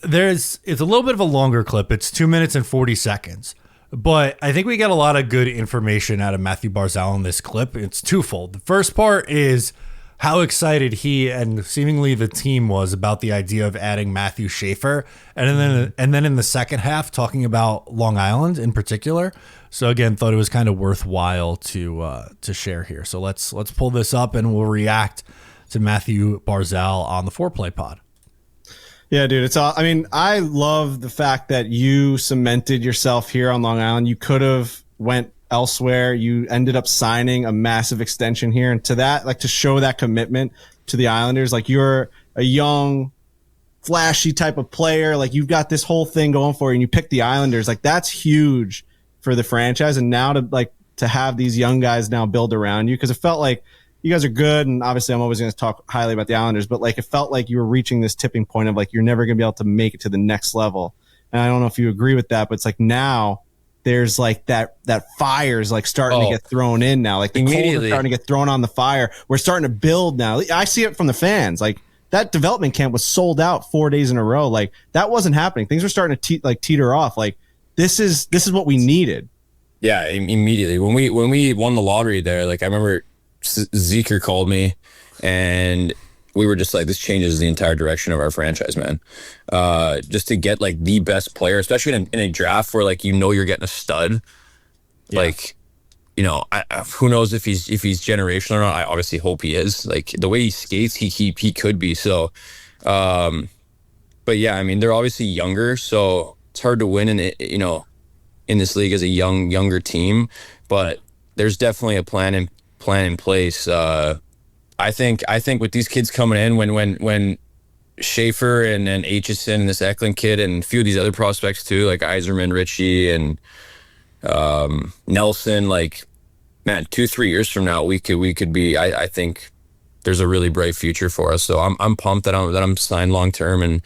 it's a little bit of a longer clip. It's 2 minutes and 40 seconds. But I think we get a lot of good information out of Mathew Barzal in this clip. It's twofold. The first part is how excited he and seemingly the team was about the idea of adding Matthew Schaefer. And then in the second half, talking about Long Island in particular. So again, thought it was kind of worthwhile to share here. So let's pull this up and we'll react to Mathew Barzal on the Foreplay Pod. Yeah, dude, it's all. I mean, I love the fact that you cemented yourself here on Long Island. You could have went elsewhere. You ended up signing a massive extension here, and to that, like to show that commitment to the Islanders, like you're a young, flashy type of player. Like you've got this whole thing going for you, and you picked the Islanders. Like that's huge for the franchise, and now to have these young guys now build around you, because it felt like you guys are good, and obviously I'm always going to talk highly about the Islanders, but like it felt like you were reaching this tipping point of like you're never going to be able to make it to the next level. And I don't know if you agree with that, but it's like now there's like that fire's like starting to get thrown in now. Like the coals are starting to get thrown on the fire. We're starting to build now. I see it from the fans. Like that development camp was sold out 4 days in a row. Like that wasn't happening. Things were starting to teeter off. Like this is what we needed. Yeah, immediately when we won the lottery there, like I remember Zeker called me and we were just like, this changes the entire direction of our franchise, man. Just to get like the best player, especially in a draft where like, you're getting a stud. Yeah. Like, who knows if he's generational or not. I obviously hope he is. Like the way he skates, he could be. So, but yeah, I mean, they're obviously younger, so it's hard to win in this league as a younger team, but there's definitely a plan in place. I think with these kids coming in, when Schaefer and Aitchison and this Eklund kid and a few of these other prospects too, like Yzerman, Ritchie, and Nelson, like, man, 2-3 years from now we could be. I think there's a really bright future for us. So I'm pumped that I'm signed long term, and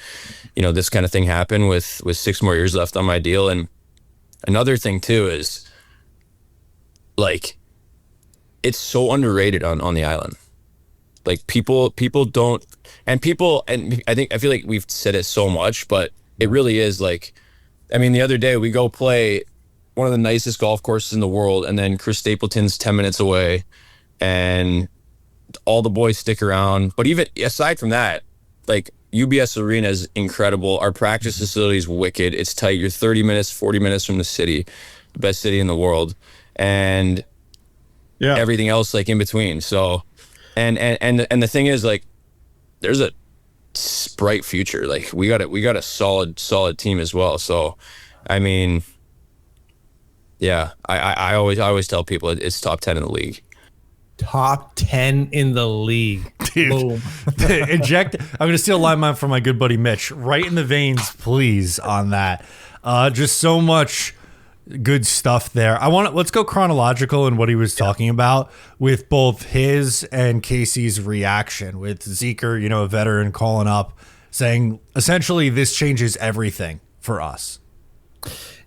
this kind of thing happened with 6 more years left on my deal. And another thing too is like, it's so underrated on the island. Like people don't, and I feel like we've said it so much, but it really is like, I mean, the other day we go play one of the nicest golf courses in the world, and then Chris Stapleton's 10 minutes away, and all the boys stick around. But even aside from that, like UBS Arena is incredible. Our practice facility is wicked. It's tight. You're 30 minutes, 40 minutes from the city, the best city in the world. And everything else like in between. So, and the thing is, like, there's a bright future. Like we got a solid team as well. So, I mean, yeah, I always tell people it's top 10 in the league. Top 10 in the league. Dude, boom. I'm going to steal a line from my good buddy Mitch. Right in the veins, please, on that. Just so much good stuff there. Let's go chronological in what he was talking about with both his and Casey's reaction, with Zeker, a veteran, calling up saying essentially this changes everything for us.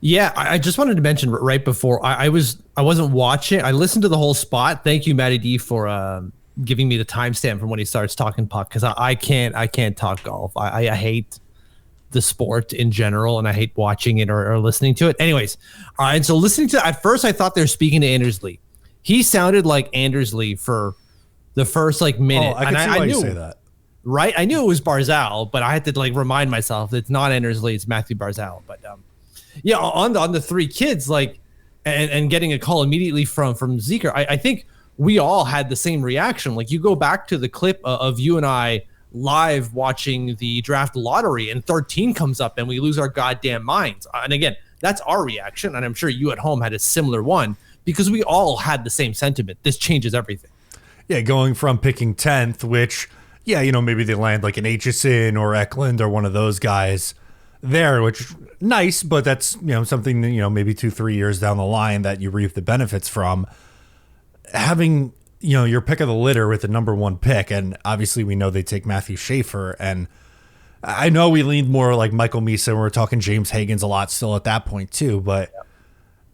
Yeah, I just wanted to mention right before I wasn't watching. I listened to the whole spot. Thank you, Matty D, for giving me the timestamp from when he starts talking puck, because I can't talk golf. I hate the sport in general, and I hate watching it or listening to it. Anyways, all right. So listening to, at first I thought they were speaking to Anders Lee. He sounded like Anders Lee for the first like minute. I can see why you say that. Right, I knew it was Barzal, but I had to like remind myself that it's not Anders Lee, it's Mathew Barzal. But yeah, on the 3 kids, like, and getting a call immediately from Zeker, I think we all had the same reaction. Like, you go back to the clip of you and I live watching the draft lottery, and 13 comes up and we lose our goddamn minds. And again, that's our reaction, and I'm sure you at home had a similar one, because we all had the same sentiment. This changes everything. Yeah, going from picking 10th, which, yeah, maybe they land like an Aitchison or Eklund or one of those guys there, which nice, but that's something maybe 2-3 years down the line that you reap the benefits from. Having your pick of the litter with the number 1 pick, and obviously we know they take Matthew Schaefer, and I know we leaned more like Michael Misa, and we're talking James Hagens a lot still at that point too, but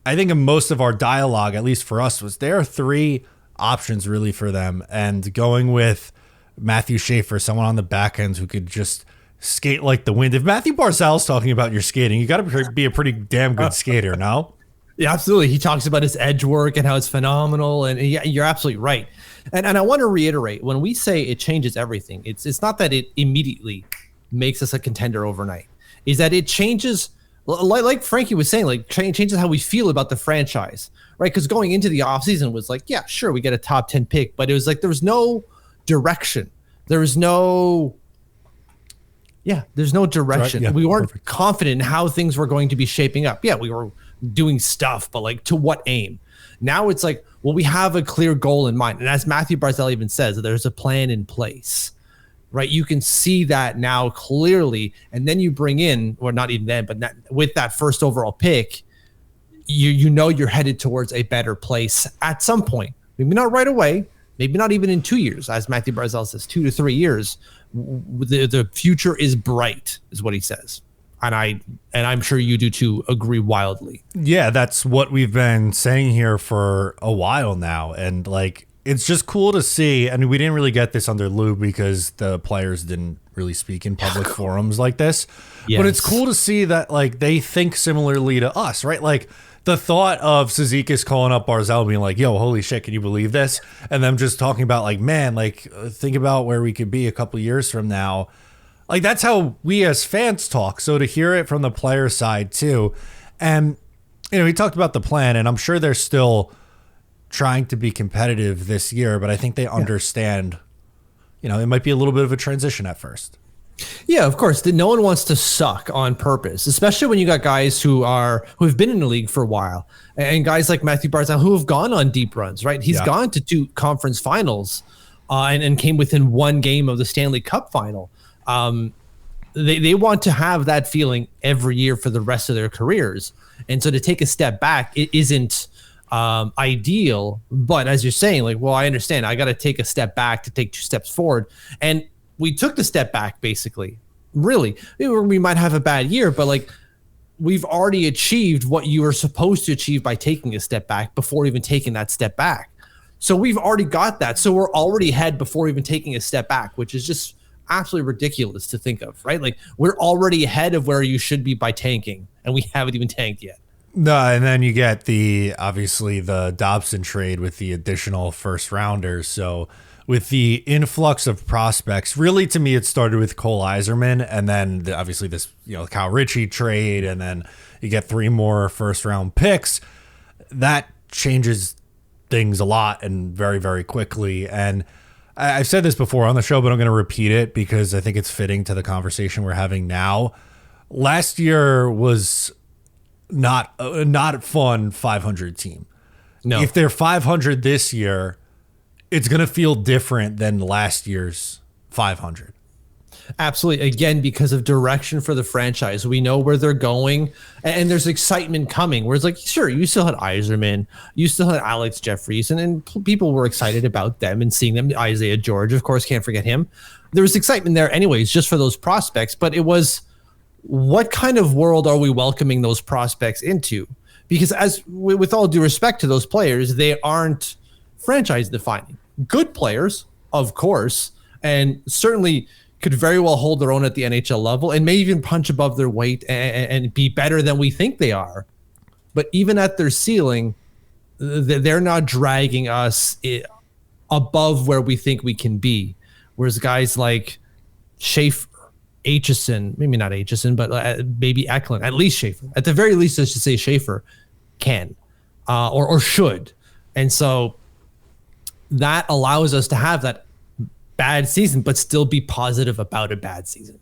I think most of our dialogue, at least for us, was there are 3 options really for them, and going with Matthew Schaefer, someone on the back end who could just skate like the wind. If Matthew Barzal's talking about your skating, you got to be a pretty damn good skater, no? Yeah, absolutely. He talks about his edge work and how it's phenomenal. And yeah, you're absolutely right. And I want to reiterate, when we say it changes everything, it's not that it immediately makes us a contender overnight. Is that it changes, like Frankie was saying, like changes how we feel about the franchise, right? Because going into the offseason was like, yeah, sure, we get a top 10 pick, but it was like there was no direction. There was no there's no direction. Right, yeah, we weren't confident in how things were going to be shaping up. Yeah, we were doing stuff, but like to what aim? Now it's like, well, we have a clear goal in mind. And as Mathew Barzal even says, there's a plan in place, right? You can see that now clearly. And then you bring in, or not even then, but with that first overall pick, you know you're headed towards a better place at some point. Maybe not right away, maybe not even in 2 years, as Mathew Barzal says, 2 to 3 years. The future is bright, is what he says. And I'm sure you do too, agree wildly. Yeah, that's what we've been saying here for a while now. And like, it's just cool to see. I mean, we didn't really get this under Lou because the players didn't really speak in public forums like this. Yes. But it's cool to see that like they think similarly to us, right? Like the thought of Cizikas calling up Barzal being like, yo, holy shit, can you believe this? And them just talking about like, man, like think about where we could be a couple years from now. Like, that's how we as fans talk. So to hear it from the player side, too. And, you know, he talked about the plan, and I'm sure they're still trying to be competitive this year, but I think they understand, you know, it might be a little bit of a transition at first. Yeah, of course. No one wants to suck on purpose, especially when you got guys who have been in the league for a while, and guys like Mathew Barzal who have gone on deep runs, right? He's gone to 2 conference finals and came within 1 game of the Stanley Cup final. They want to have that feeling every year for the rest of their careers. And so to take a step back, it isn't ideal. But as you're saying, like, well, I understand. I got to take a step back to take 2 steps forward. And we took the step back, basically. Really. We might have a bad year, but like we've already achieved what you were supposed to achieve by taking a step back before even taking that step back. So we've already got that. So we're already ahead before even taking a step back, which is just absolutely ridiculous to think of, right? Like we're already ahead of where you should be by tanking, and we haven't even tanked yet. No, and then you get obviously the Dobson trade with the additional first rounders. So with the influx of prospects, really to me, it started with Cole Yzerman, and then obviously this, you know, Kyle Ritchie trade, and then you get 3 more first round picks. That changes things a lot and very, very quickly. And I've said this before on the show, but I'm going to repeat it because I think it's fitting to the conversation we're having now. Last year was not a fun 500 team. No. If they're 500 this year, it's going to feel different than last year's 500. Absolutely. Again, because of direction for the franchise, we know where they're going, and there's excitement coming. Where it's like, sure, you still had Yzerman, you still had Alex Jeffries, and people were excited about them and seeing them. Isaiah George, of course, can't forget him. There was excitement there, anyways, just for those prospects. But it was, what kind of world are we welcoming those prospects into? Because with all due respect to those players, they aren't franchise defining. Good players, of course, and certainly could very well hold their own at the NHL level and may even punch above their weight and be better than we think they are. But even at their ceiling, they're not dragging us above where we think we can be. Whereas guys like Schaefer, Aitchison, maybe not Aitchison, but maybe Eklund, at least Schaefer. At the very least, I should say Schaefer can or should. And so that allows us to have that bad season, but still be positive about a bad season.